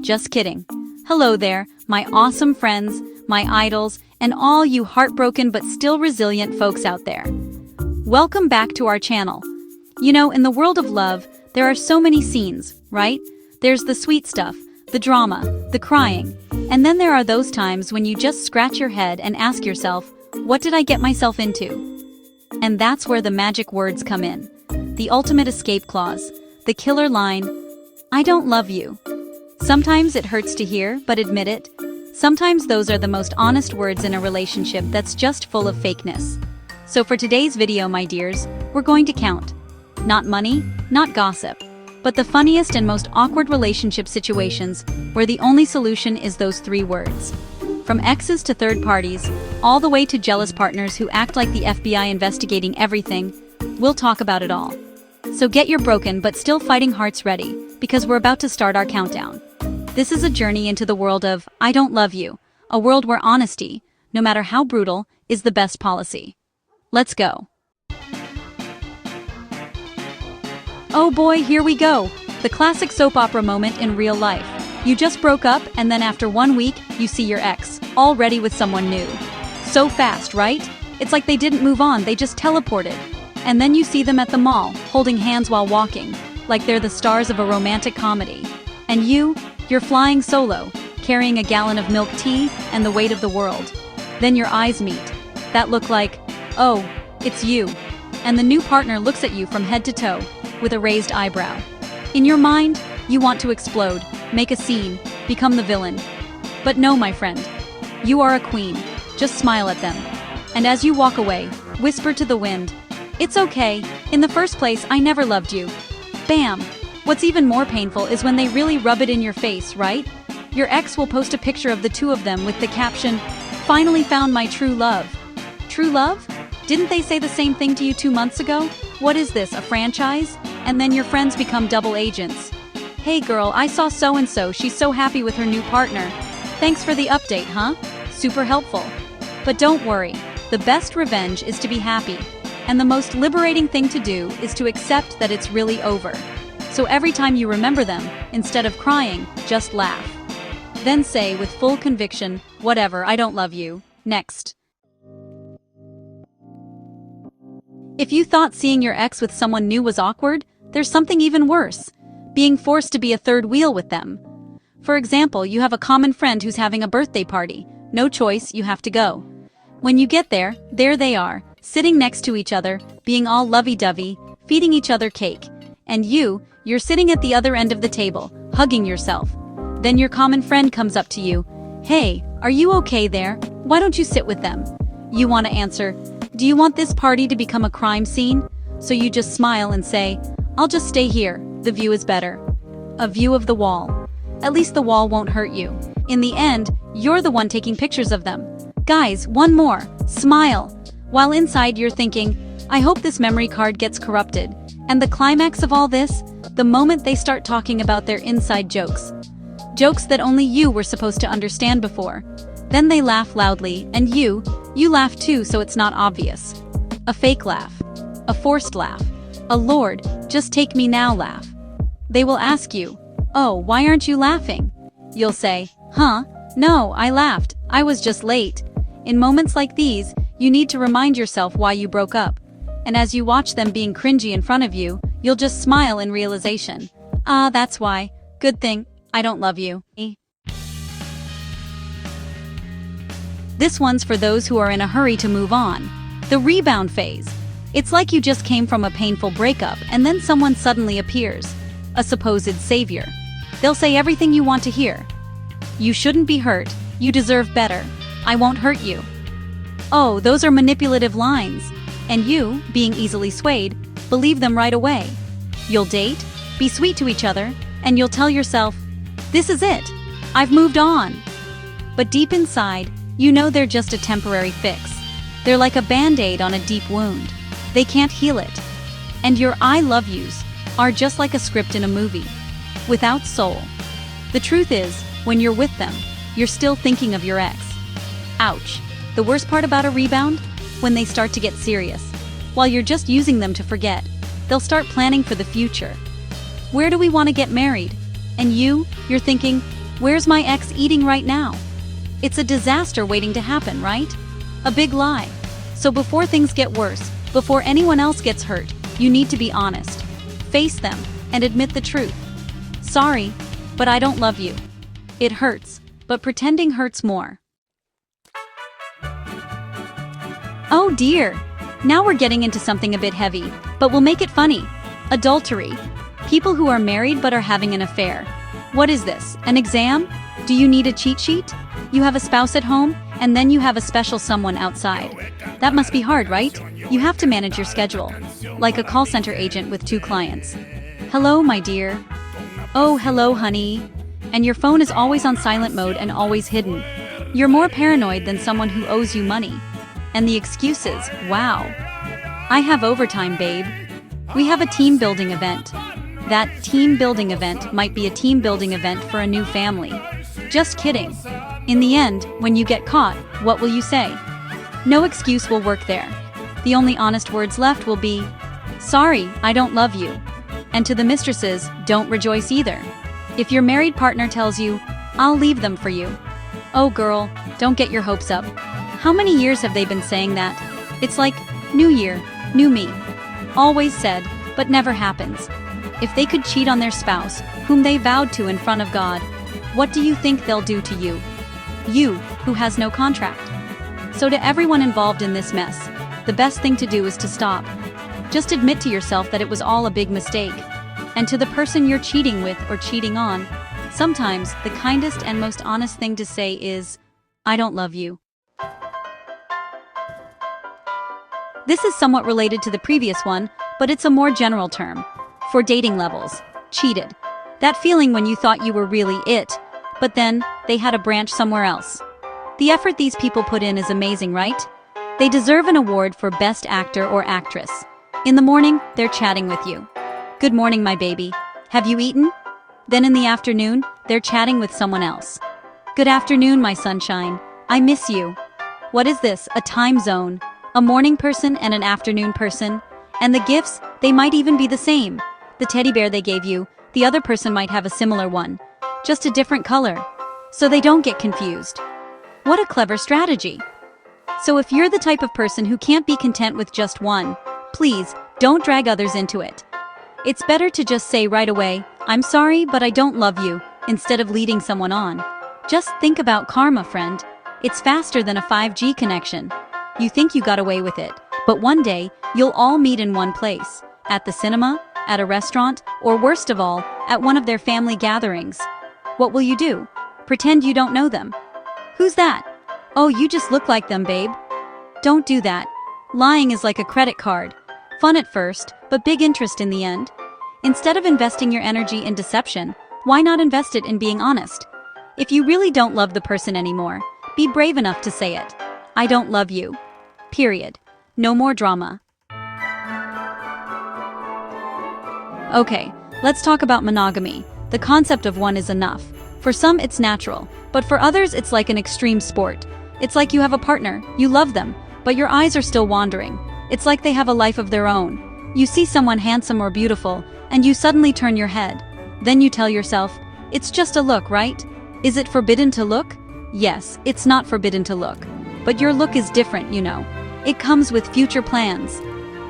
Just kidding. Hello there, my awesome friends, my idols, and all you heartbroken but still resilient folks out there. Welcome back to our channel. You know, in the world of love, there are so many scenes, right? There's the sweet stuff, the drama, the crying, and then there are those times when you just scratch your head and ask yourself, what did I get myself into? And that's where the magic words come in. The ultimate escape clause, the killer line, I don't love you. Sometimes it hurts to hear, but admit it. Sometimes those are the most honest words in a relationship that's just full of fakeness. So for today's video, my dears, we're going to count. Not money, not gossip, but the funniest and most awkward relationship situations where the only solution is those three words. From exes to third parties, all the way to jealous partners who act like the FBI investigating everything, we'll talk about it all. So get your broken but still fighting hearts ready, because we're about to start our countdown. This is a journey into the world of I don't love you, a world where honesty, no matter how brutal, is the best policy. Let's go. Oh boy, here we go. The classic soap opera moment in real life. You just broke up, and then after 1 week, you see your ex, already with someone new. So fast, right? It's like they didn't move on, they just teleported. And then you see them at the mall, holding hands while walking, like they're the stars of a romantic comedy. And you're flying solo, carrying a gallon of milk tea and the weight of the world. Then your eyes meet. That look like, oh, it's you. And the new partner looks at you from head to toe, with a raised eyebrow. In your mind, you want to explode, make a scene, become the villain. But no, my friend. You are a queen. Just smile at them. And as you walk away, whisper to the wind, it's okay. In the first place, I never loved you. Bam! What's even more painful is when they really rub it in your face, right? Your ex will post a picture of the two of them with the caption, finally found my true love. True love? Didn't they say the same thing to you 2 months ago? What is this, a franchise? And then your friends become double agents. Hey girl, I saw so-and-so, she's so happy with her new partner. Thanks for the update, huh? Super helpful. But don't worry, the best revenge is to be happy. And the most liberating thing to do is to accept that it's really over. So every time you remember them, instead of crying, just laugh. Then say with full conviction, whatever, I don't love you. Next. If you thought seeing your ex with someone new was awkward, there's something even worse. Being forced to be a third wheel with them. For example, you have a common friend who's having a birthday party. No choice, you have to go. When you get there they are, sitting next to each other, being all lovey-dovey, feeding each other cake. And you're sitting at the other end of the table, hugging yourself. Then your common friend comes up to you. Hey, are you okay there? Why don't you sit with them? You want to answer, do you want this party to become a crime scene? So you just smile and say, I'll just stay here, the view is better. A view of the wall. At least the wall won't hurt you. In the end, you're the one taking pictures of them. Guys, one more. Smile. While inside you're thinking, I hope this memory card gets corrupted. And the climax of all this, the moment they start talking about their inside jokes. Jokes that only you were supposed to understand before. Then they laugh loudly, and you laugh too, so it's not obvious. A fake laugh. A forced laugh. A Lord, just take me now laugh. They will ask you, oh, why aren't you laughing? You'll say, huh? No, I laughed. I was just late. In moments like these, you need to remind yourself why you broke up. And as you watch them being cringy in front of you, you'll just smile in realization. Ah, that's why. Good thing, I don't love you. This one's for those who are in a hurry to move on. The rebound phase. It's like you just came from a painful breakup and then someone suddenly appears. A supposed savior. They'll say everything you want to hear. You shouldn't be hurt. You deserve better. I won't hurt you. Oh, those are manipulative lines. And you, being easily swayed, believe them right away. You'll date, be sweet to each other, and you'll tell yourself, this is it. I've moved on. But deep inside, you know they're just a temporary fix. They're like a band-aid on a deep wound. They can't heal it. And your I love yous are just like a script in a movie, without soul. The truth is, when you're with them, you're still thinking of your ex. Ouch. The worst part about a rebound? When they start to get serious. While you're just using them to forget, they'll start planning for the future. Where do we want to get married? And you're thinking, Where's my ex eating right now? It's a disaster waiting to happen, right? A big lie. So before things get worse, before anyone else gets hurt, you need to be honest. Face them and admit the truth. Sorry, but I don't love you. It hurts, but pretending hurts more. Oh dear. Now we're getting into something a bit heavy, but we'll make it funny. Adultery. People who are married but are having an affair. What is this, an exam? Do you need a cheat sheet? You have a spouse at home, and then you have a special someone outside. That must be hard, right? You have to manage your schedule. Like a call center agent with 2 clients. Hello, my dear. Oh, hello, honey. And your phone is always on silent mode and always hidden. You're more paranoid than someone who owes you money. And the excuses, wow. I have overtime, babe. We have a team building event. That team building event might be a team building event for a new family. Just kidding. In the end, when you get caught, what will you say? No excuse will work there. The only honest words left will be, sorry, I don't love you. And to the mistresses, don't rejoice either. If your married partner tells you, I'll leave them for you. Oh girl, don't get your hopes up. How many years have they been saying that? It's like, new year, new me. Always said, but never happens. If they could cheat on their spouse, whom they vowed to in front of God, what do you think they'll do to you? You, who has no contract. So to everyone involved in this mess, the best thing to do is to stop. Just admit to yourself that it was all a big mistake. And to the person you're cheating with or cheating on, sometimes the kindest and most honest thing to say is, I don't love you. This is somewhat related to the previous one, but it's a more general term. For dating levels, cheated. That feeling when you thought you were really it, but then they had a branch somewhere else. The effort these people put in is amazing, right? They deserve an award for Best Actor or Actress. In the morning, they're chatting with you. Good morning, my baby. Have you eaten? Then in the afternoon, they're chatting with someone else. Good afternoon, my sunshine. I miss you. What is this, a time zone? A morning person and an afternoon person? And the gifts, they might even be the same. The teddy bear they gave you, the other person might have a similar one. Just a different color. So they don't get confused. What a clever strategy. So if you're the type of person who can't be content with just one, please, don't drag others into it. It's better to just say right away, I'm sorry, but I don't love you, instead of leading someone on. Just think about karma, friend. It's faster than a 5G connection. You think you got away with it, but one day, you'll all meet in one place. At the cinema, at a restaurant, or worst of all, at one of their family gatherings. What will you do? Pretend you don't know them. Who's that? Oh, you just look like them, babe. Don't do that. Lying is like a credit card. Fun at first, but big interest in the end. Instead of investing your energy in deception, why not invest it in being honest? If you really don't love the person anymore, be brave enough to say it. I don't love you. Period. No more drama. Okay, let's talk about monogamy. The concept of one is enough. For some, it's natural, but for others, it's like an extreme sport. It's like you have a partner, you love them, but your eyes are still wandering. It's like they have a life of their own. You see someone handsome or beautiful, and you suddenly turn your head. Then you tell yourself, it's just a look, right? Is it forbidden to look? Yes, it's not forbidden to look. But your look is different, you know. It comes with future plans.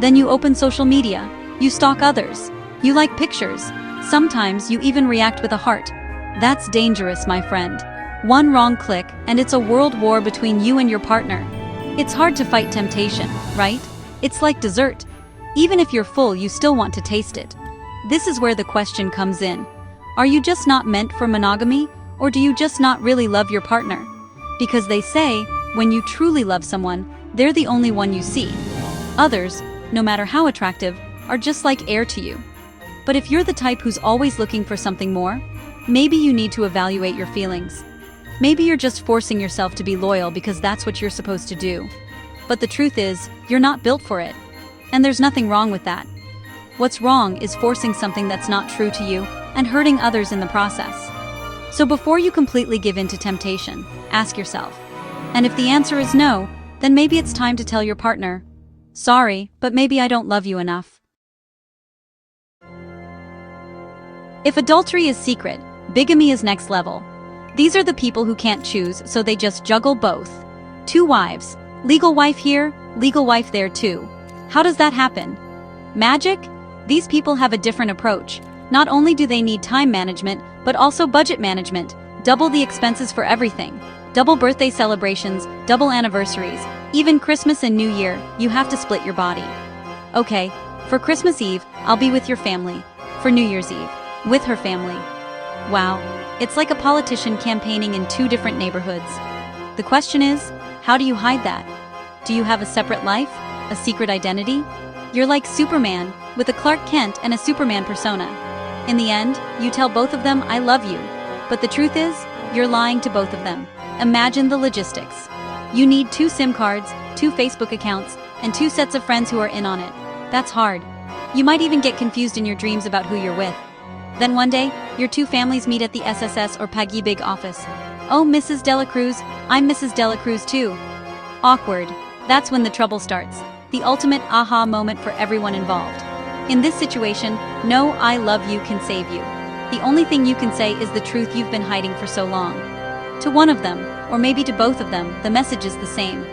Then you open social media. You stalk others. You like pictures. Sometimes you even react with a heart. That's dangerous, my friend. One wrong click, and it's a world war between you and your partner. It's hard to fight temptation, right? It's like dessert. Even if you're full, you still want to taste it. This is where the question comes in. Are you just not meant for monogamy, or do you just not really love your partner? Because they say, when you truly love someone, they're the only one you see. Others, no matter how attractive, are just like air to you. But if you're the type who's always looking for something more, maybe you need to evaluate your feelings. Maybe you're just forcing yourself to be loyal because that's what you're supposed to do. But the truth is, you're not built for it. And there's nothing wrong with that. What's wrong is forcing something that's not true to you and hurting others in the process. So before you completely give in to temptation, ask yourself. And if the answer is no, then maybe it's time to tell your partner, sorry, but maybe I don't love you enough. If adultery is secret, bigamy is next level. These are the people who can't choose, so they just juggle both. Two wives. Legal wife here, legal wife there too. How does that happen? Magic? These people have a different approach. Not only do they need time management, but also budget management. Double the expenses for everything. Double birthday celebrations, double anniversaries, even Christmas and New Year, you have to split your body. Okay, for Christmas Eve, I'll be with your family. For New Year's Eve, with her family. Wow, it's like a politician campaigning in two different neighborhoods. The question is, how do you hide that? Do you have a separate life? A secret identity? You're like Superman, with a Clark Kent and a Superman persona. In the end, you tell both of them, I love you. But the truth is, you're lying to both of them. Imagine the logistics. You need 2 SIM cards, 2 Facebook accounts, and 2 sets of friends who are in on it. That's hard. You might even get confused in your dreams about who you're with. Then one day, your 2 families meet at the SSS or Pag-ibig office. Oh, Mrs. Dela Cruz, I'm Mrs. Dela Cruz too. Awkward. That's when the trouble starts. The ultimate aha moment for everyone involved. In this situation, no I love you can save you. The only thing you can say is the truth you've been hiding for so long. To one of them, or maybe to both of them, the message is the same.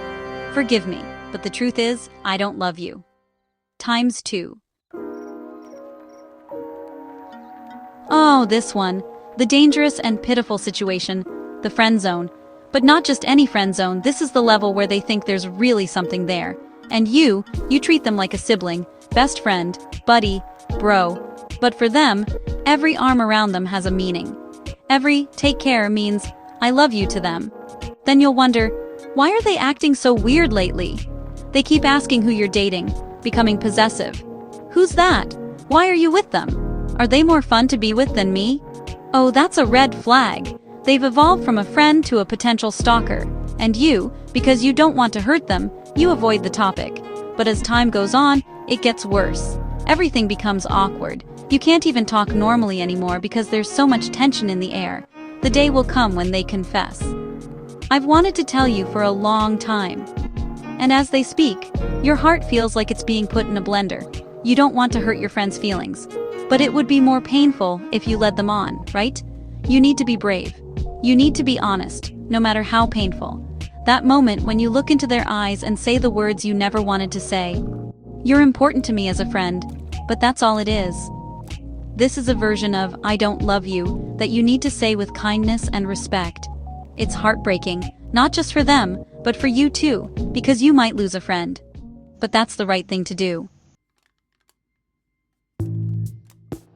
Forgive me, but the truth is, I don't love you. Times 2. Oh, this one. The dangerous and pitiful situation. The friend zone. But not just any friend zone, this is the level where they think there's really something there. And you treat them like a sibling, best friend, buddy, bro. But for them, every arm around them has a meaning. Every take care means I love you to them. Then you'll wonder, why are they acting so weird lately? They keep asking who you're dating, becoming possessive. Who's that? Why are you with them? Are they more fun to be with than me? Oh, that's a red flag. They've evolved from a friend to a potential stalker. And you, because you don't want to hurt them, you avoid the topic. But as time goes on, it gets worse. Everything becomes awkward. You can't even talk normally anymore because there's so much tension in the air. The day will come when they confess. I've wanted to tell you for a long time. And as they speak, your heart feels like it's being put in a blender. You don't want to hurt your friend's feelings. But it would be more painful if you led them on, right? You need to be brave. You need to be honest, no matter how painful. That moment when you look into their eyes and say the words you never wanted to say. You're important to me as a friend, but that's all it is. This is a version of I don't love you that you need to say with kindness and respect. It's heartbreaking, not just for them, but for you too, because you might lose a friend. But that's the right thing to do.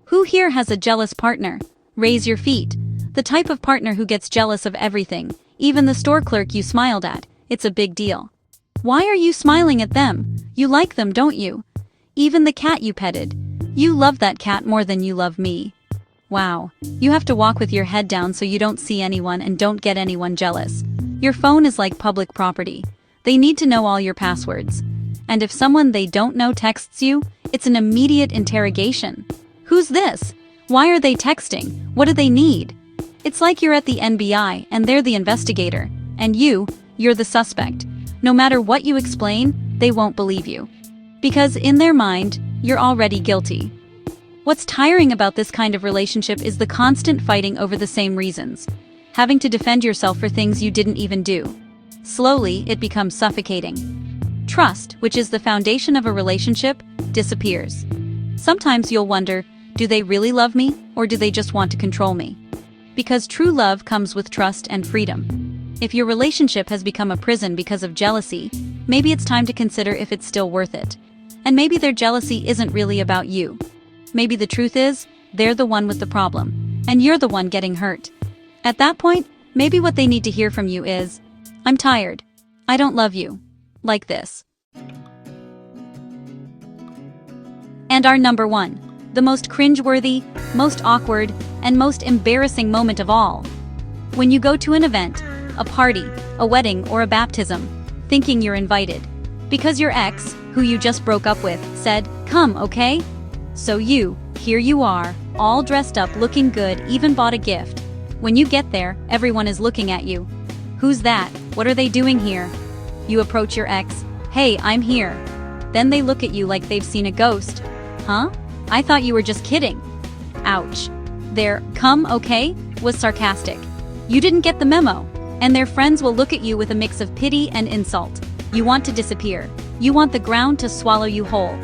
Who here has a jealous partner? Raise your feet. The type of partner who gets jealous of everything, even the store clerk you smiled at. It's a big deal. Why are you smiling at them? You like them, don't you? Even the cat you petted. You love that cat more than you love me. Wow. You have to walk with your head down so you don't see anyone and don't get anyone jealous. Your phone is like public property. They need to know all your passwords. And if someone they don't know texts you, it's an immediate interrogation. Who's this? Why are they texting? What do they need? It's like you're at the NBI and they're the investigator. And you're the suspect. No matter what you explain, they won't believe you. Because in their mind, you're already guilty. What's tiring about this kind of relationship is the constant fighting over the same reasons. Having to defend yourself for things you didn't even do. Slowly, it becomes suffocating. Trust, which is the foundation of a relationship, disappears. Sometimes you'll wonder, do they really love me, or do they just want to control me? Because true love comes with trust and freedom. If your relationship has become a prison because of jealousy, maybe it's time to consider if it's still worth it. And maybe their jealousy isn't really about you. Maybe the truth is, they're the one with the problem, and you're the one getting hurt. At that point, maybe what they need to hear from you is, I'm tired. I don't love you. Like this. And our number 1, the most cringeworthy, most awkward, and most embarrassing moment of all. When you go to an event, a party, a wedding, or a baptism, thinking you're invited. Because your ex, who you just broke up with, said, come, okay? So here you are, all dressed up, looking good, even bought a gift. When you get there, everyone is looking at you. Who's that? What are they doing here? You approach your ex, hey, I'm here. Then they look at you like they've seen a ghost. Huh? I thought you were just kidding. Ouch. Their come, okay, was sarcastic. You didn't get the memo. And their friends will look at you with a mix of pity and insult. You want to disappear. You want the ground to swallow you whole.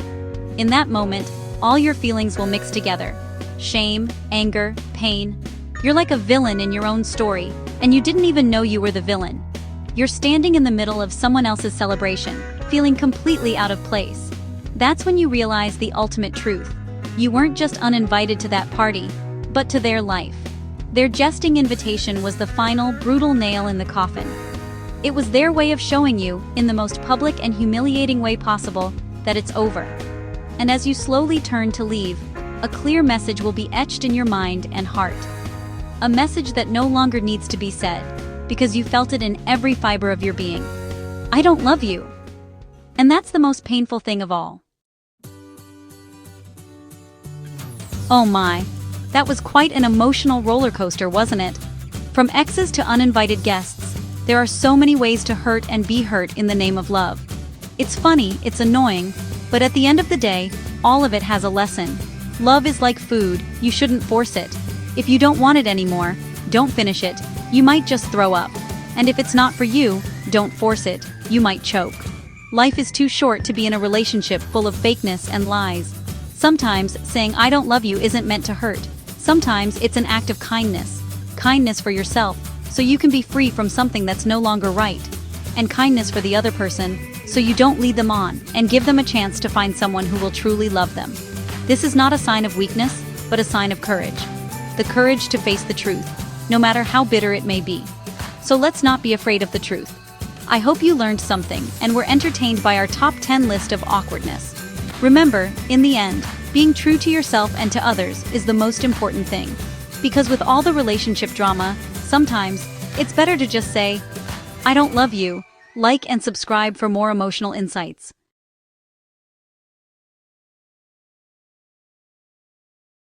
In that moment, all your feelings will mix together. Shame, anger, pain. You're like a villain in your own story, and you didn't even know you were the villain. You're standing in the middle of someone else's celebration, feeling completely out of place. That's when you realize the ultimate truth. You weren't just uninvited to that party, but to their life. Their jesting invitation was the final, brutal nail in the coffin. It was their way of showing you, in the most public and humiliating way possible, that it's over. And as you slowly turn to leave, a clear message will be etched in your mind and heart. A message that no longer needs to be said, because you felt it in every fiber of your being. I don't love you. And that's the most painful thing of all. Oh my, that was quite an emotional roller coaster, wasn't it? From exes to uninvited guests, there are so many ways to hurt and be hurt in the name of love. It's funny, it's annoying, but at the end of the day, all of it has a lesson. Love is like food, you shouldn't force it. If you don't want it anymore, don't finish it, you might just throw up. And if it's not for you, don't force it, you might choke. Life is too short to be in a relationship full of fakeness and lies. Sometimes saying I don't love you isn't meant to hurt. Sometimes it's an act of kindness. Kindness for yourself, so you can be free from something that's no longer right. And kindness for the other person, so you don't lead them on and give them a chance to find someone who will truly love them. This is not a sign of weakness, but a sign of courage. The courage to face the truth, no matter how bitter it may be. So let's not be afraid of the truth. I hope you learned something and were entertained by our top 10 list of awkwardness. Remember, in the end, being true to yourself and to others is the most important thing. Because with all the relationship drama, sometimes it's better to just say, I don't love you. Like and subscribe for more emotional insights.